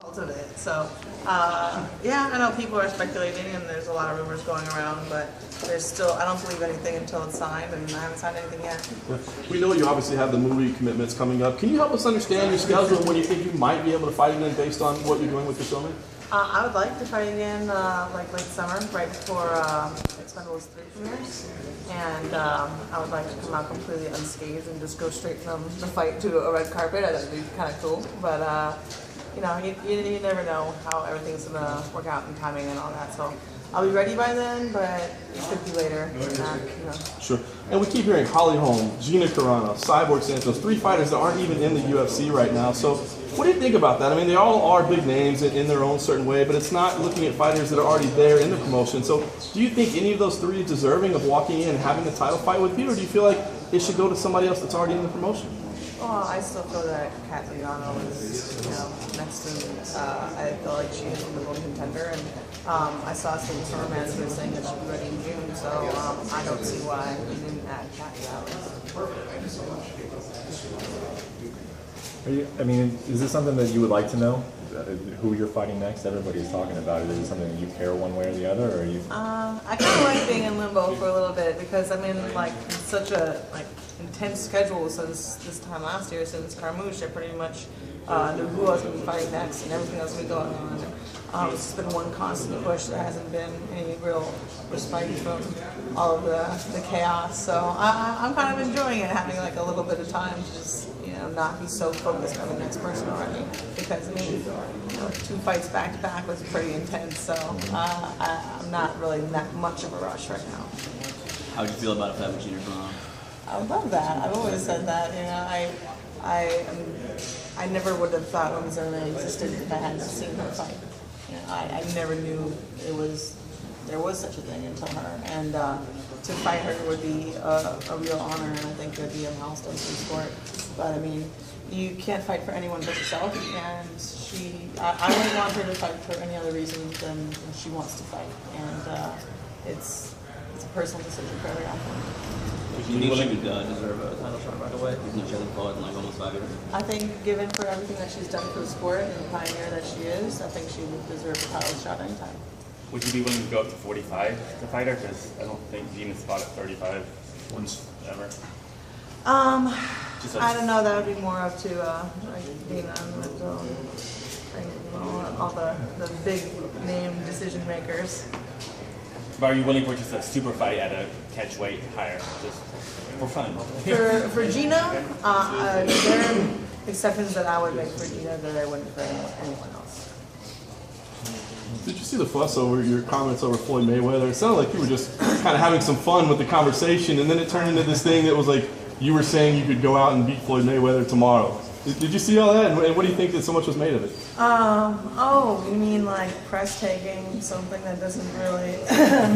Of it. So, yeah, I know people are speculating and there's a lot of rumors going around, but there's still, I don't believe anything until it's signed, and I haven't signed anything yet. Yeah. We know you obviously have the movie commitments coming up. Can you help us understand your schedule and when you think you might be able to fight again based on what you're doing with your filming? I would like to fight again, like late summer, right before Expendables 3 premieres. And I would like to come out completely unscathed and just go straight from the fight to a red carpet. That would be kind of cool. But, you know, you never know how everything's going to work out and timing and all that. So I'll be ready by then, but it could be later. You know. Sure. And we keep hearing Holly Holm, Gina Carano, Cyborg Santos, 3 fighters that aren't even in the UFC right now. So what do you think about that? I mean, they all are big names in their own certain way, but it's not looking at fighters that are already there in the promotion. So do you think any of those 3 is deserving of walking in and having a title fight with you, or do you feel like it should go to somebody else that's already in the promotion? Well, I still feel that Carano is, you know, next to me. I feel like she is a number 1 contender, and I saw a statement from her manager saying that she'll be ready in June, so I don't see why we didn't add Cat to that list. I mean, is this something that you would like to know? Who you're fighting next? Everybody's talking about it. Is it something that you care one way or the other, or are you? I kind of like being in limbo for a little bit because I'm in like such a intense schedule since this time last year. Since Carmouche, I pretty much knew who I was going to be fighting next and everything else was going on. It's just been one constant push. There hasn't been any real respite from all of the chaos. So I'm kind of enjoying it, having like a little bit of time to just, you know, not be so focused on the next person already. Because I mean, you know, 2 fights back to back was pretty intense. So I'm not really in that much of a rush right now. How would you feel about a fight with Gina Carano? I would love that. I've always said that. You know, I never would have thought Arizona existed if I hadn't seen her fight. You know, I never knew there was such a thing until her, and to fight her would be a real honor, and I think it would be a milestone for the sport. But I mean, you can't fight for anyone but yourself, and I wouldn't want her to fight for any other reason than she wants to fight, and it's a personal decision for every athlete. Do you think she would deserve a title shot right away? Even though she hasn't fought in like almost 5 years? I think given for everything that she's done for the sport and the pioneer that she is, I think she would deserve a title shot anytime. Would you be willing to go up to 45 to fight her? Because I don't think Gina's fought at 35 once ever. I don't know. That would be more up to Gina and all the big name decision makers. But are you willing for just a super fight at a catch weight higher, just for fun? For Gina, there are exceptions that I would make for Gina that I wouldn't for anyone else. Did you see the fuss over your comments over Floyd Mayweather? It sounded like you were just kind of having some fun with the conversation, and then it turned into this thing that was like you were saying you could go out and beat Floyd Mayweather tomorrow. Did you see all that? And what do you think that so much was made of it? Oh, you mean like press taking something that doesn't really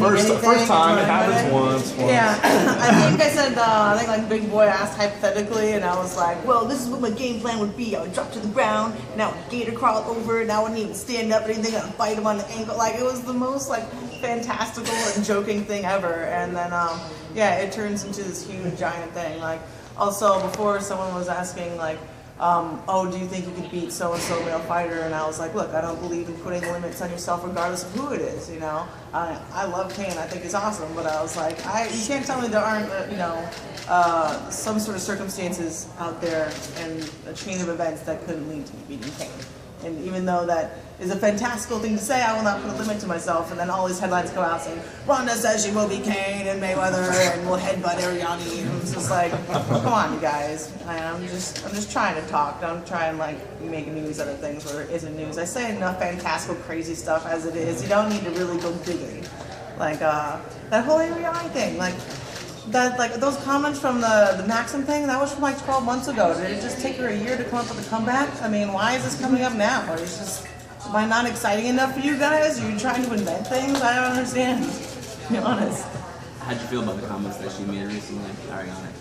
first time it happens once. Yeah, I think I said like Big Boy asked hypothetically, and I was like, well, this is what my game plan would be. I would drop to the ground, and I would gator crawl over, and I wouldn't even stand up or anything. I would bite him on the ankle. Like it was the most like fantastical and joking thing ever. And then yeah, it turns into this huge giant thing. Like also before someone was asking like, oh, do you think you could beat so-and-so male fighter? And I was like, look, I don't believe in putting limits on yourself regardless of who it is, you know? I love Cain, I think he's awesome, but I was like, you can't tell me there aren't, you know, some sort of circumstances out there and a chain of events that couldn't lead to me beating Cain. And even though that is a fantastical thing to say, I will not put a limit to myself. And then all these headlines go out saying, Ronda says she will beat Cain and Mayweather and will headbutt Arianny. And it's just like, come on, you guys. I'm just trying to talk. Don't try and like make news out of things where it isn't news. I say enough fantastical, crazy stuff as it is. You don't need to really go digging. Like that whole Arianny thing, like those comments from the Maxim thing, that was from like 12 months ago. Did it just take her a year to come up with a comeback? I mean, why is this coming up now? It's just, am I not exciting enough for you guys? Are you trying to invent things? I don't understand, to be honest. How'd you feel about the comments that she made recently, Arianny?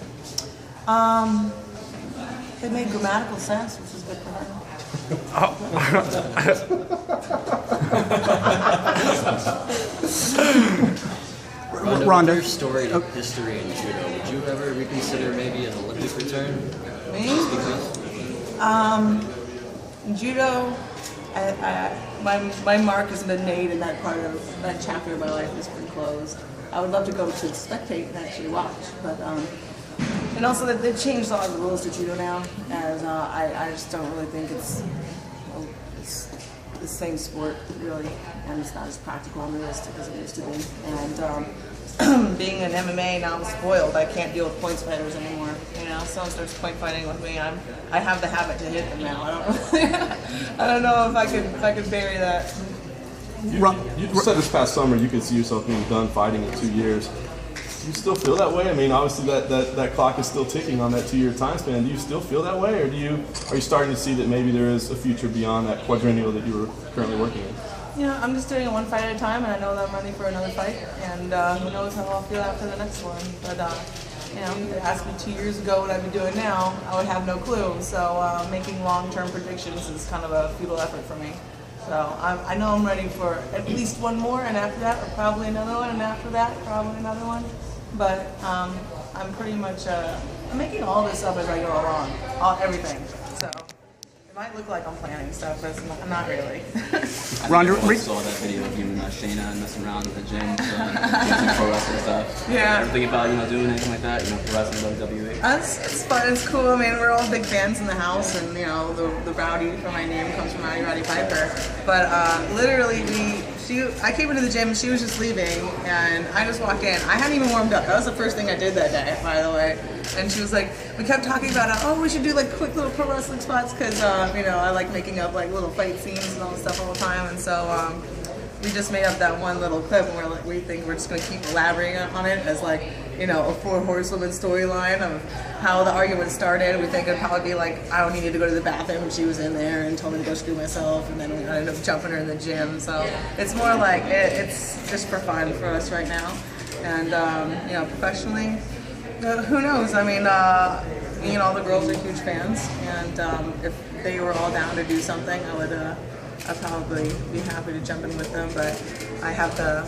It made grammatical sense, which is good for her. Ronda, your storied history in judo, would you ever reconsider maybe an Olympic return? Me? Judo, my mark has been made, and that part of that chapter of my life has been closed. I would love to go to spectate and actually watch, but and also they've changed a lot of the rules to judo now, as I just don't really think it's the same sport really, and it's not as practical and realistic as it used to be. And being an MMA now, I'm spoiled. I can't deal with points fighters anymore. You know, someone starts point fighting with me, I have the habit to hit them now. I don't know if I could bury that. You said this past summer you could see yourself being done fighting in 2 years. Do you still feel that way? I mean, obviously that clock is still ticking on that 2-year time span. Do you still feel that way, or are you starting to see that maybe there is a future beyond that quadrennial that you were currently working in? You know, I'm just doing it one fight at a time, and I know that I'm ready for another fight, and who knows how I'll feel after the next one. But you know, if they asked me 2 years ago what I'd be doing now, I would have no clue. So making long-term predictions is kind of a futile effort for me. So I know I'm ready for at least one more, and after that, probably another one, and after that, probably another one. But I'm pretty much I'm making all this up as I go along, everything. So it might look like I'm planning stuff, but I'm not really. Ronda, I saw that video of you and Shayna messing around at the gym, doing some pro wrestling stuff. Yeah. Ever think about doing anything like that? Pro wrestling, WWE. It's fun. It's cool. I mean, we're all big fans in the house, and the Rowdy from my name comes from Roddy Piper. But literally, I came into the gym, she was just leaving, and I just walked in. I hadn't even warmed up. That was the first thing I did that day, by the way. And she was like, we kept talking about, we should do like quick little pro wrestling spots, because I like making up like little fight scenes and all this stuff all the time. And so we just made up that one little clip, and we think we're just going to keep elaborating on it as like, a 4 horsewoman storyline of how the argument started. We think it'd probably be like, I needed to go to the bathroom, and she was in there and told me to go screw myself, and then we ended up jumping her in the gym. So it's more like it's just for fun for us right now. And professionally, who knows? I mean, all the girls are huge fans, and if they were all down to do something, I'd probably be happy to jump in with them. But I have the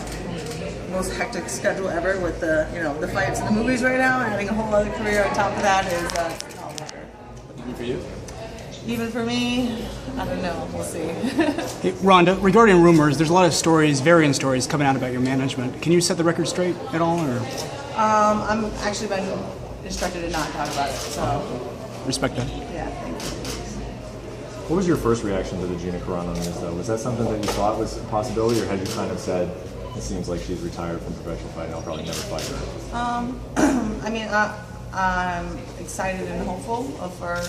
most hectic schedule ever with the fights and the movies right now, and having a whole other career on top of that is all harder. Even for you? Even for me, I don't know. We'll see. Hey, Ronda, regarding rumors, there's a lot of stories, varying stories coming out about your management. Can you set the record straight at all, or? I'm actually been instructed to not talk about it, so. Respect that. Yeah, thank you. What was your first reaction to the Gina Carano news, though? Was that something that you thought was a possibility, or had you kind of said, it seems like she's retired from professional fighting, I'll probably never fight her? I mean, I'm excited and hopeful for,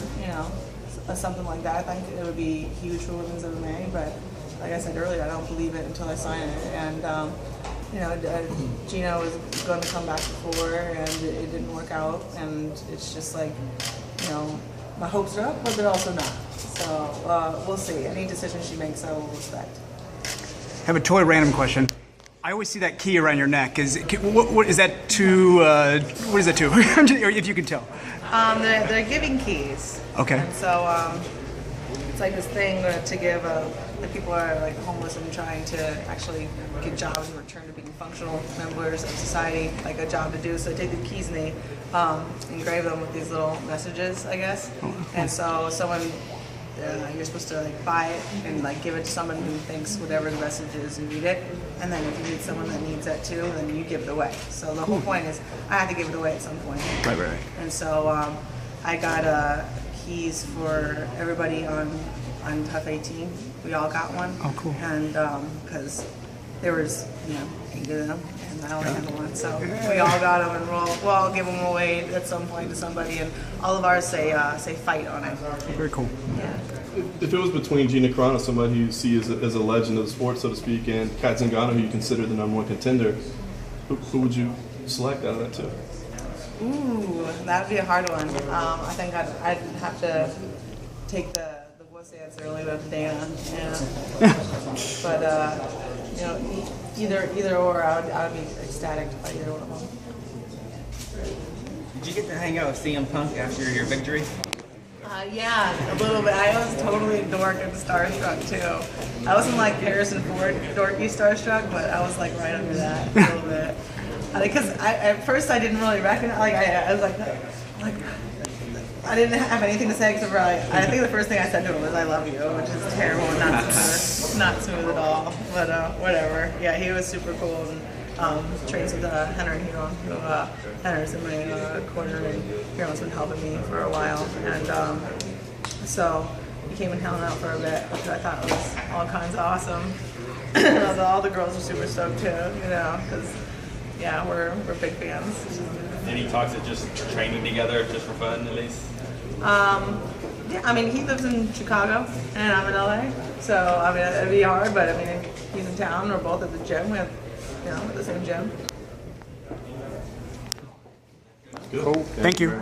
something like that. I think it would be huge for women's MMA, but like I said earlier, I don't believe it until I sign it. And, Gina was going to come back before, and it didn't work out, and it's just like, my hopes are up, but they're also not. So we'll see. Any decision she makes, I will respect. I have a toy random question. I always see that key around your neck. What is that to? What is that to? If you can tell. They're giving keys. Okay. And so it's like this thing to give the people who are like homeless and trying to actually get jobs in return to being functional members of society, like a job to do. So they take the keys and they engrave them with these little messages, I guess. And so someone. You're supposed to buy it and give it to someone who thinks whatever the message is and read it, and then if you meet someone that needs that too, then you give it away. So the whole point is I have to give it away at some point. Right. And so I got keys for everybody on Tough 18. We all got one. Oh, cool. And because there was 8 of them, and I only had one, so we all got them, and we'll all give them away at some point to somebody, and all of ours say fight on it. Very cool. Yeah. If it was between Gina Carano, somebody who you see as a legend of the sport, so to speak, and Kat Zingano, who you consider the #1 contender, who would you select out of that two? Ooh, that would be a hard one. I think I'd have to take the wuss answer, leave it up to Dana. Yeah. But either or, I would be ecstatic to fight either one of them. Did you get to hang out with CM Punk after your victory? Yeah, a little bit. I was totally dork and starstruck too. I wasn't like Harrison Ford dorky starstruck, but I was like right under that a little bit. Because at first I didn't really recognize. I was like I didn't have anything to say except for I think the first thing I said to him was "I love you," which is terrible and not smooth at all. But whatever. Yeah, he was super cool and trains with Henry Hero. Henry's in my corner, and Hero's been helping me for a while, and so he came and hung out for a bit, which I thought was all kinds of awesome. All the girls are super stoked too, you know, because yeah, we're big fans. Any talks of just training together just for fun at least? Yeah, I mean, he lives in Chicago and I'm in LA, so I mean it'd be hard, but I mean he's in town. We're both at the gym. We have, you know, at the same gym. Good. Cool. Thank you.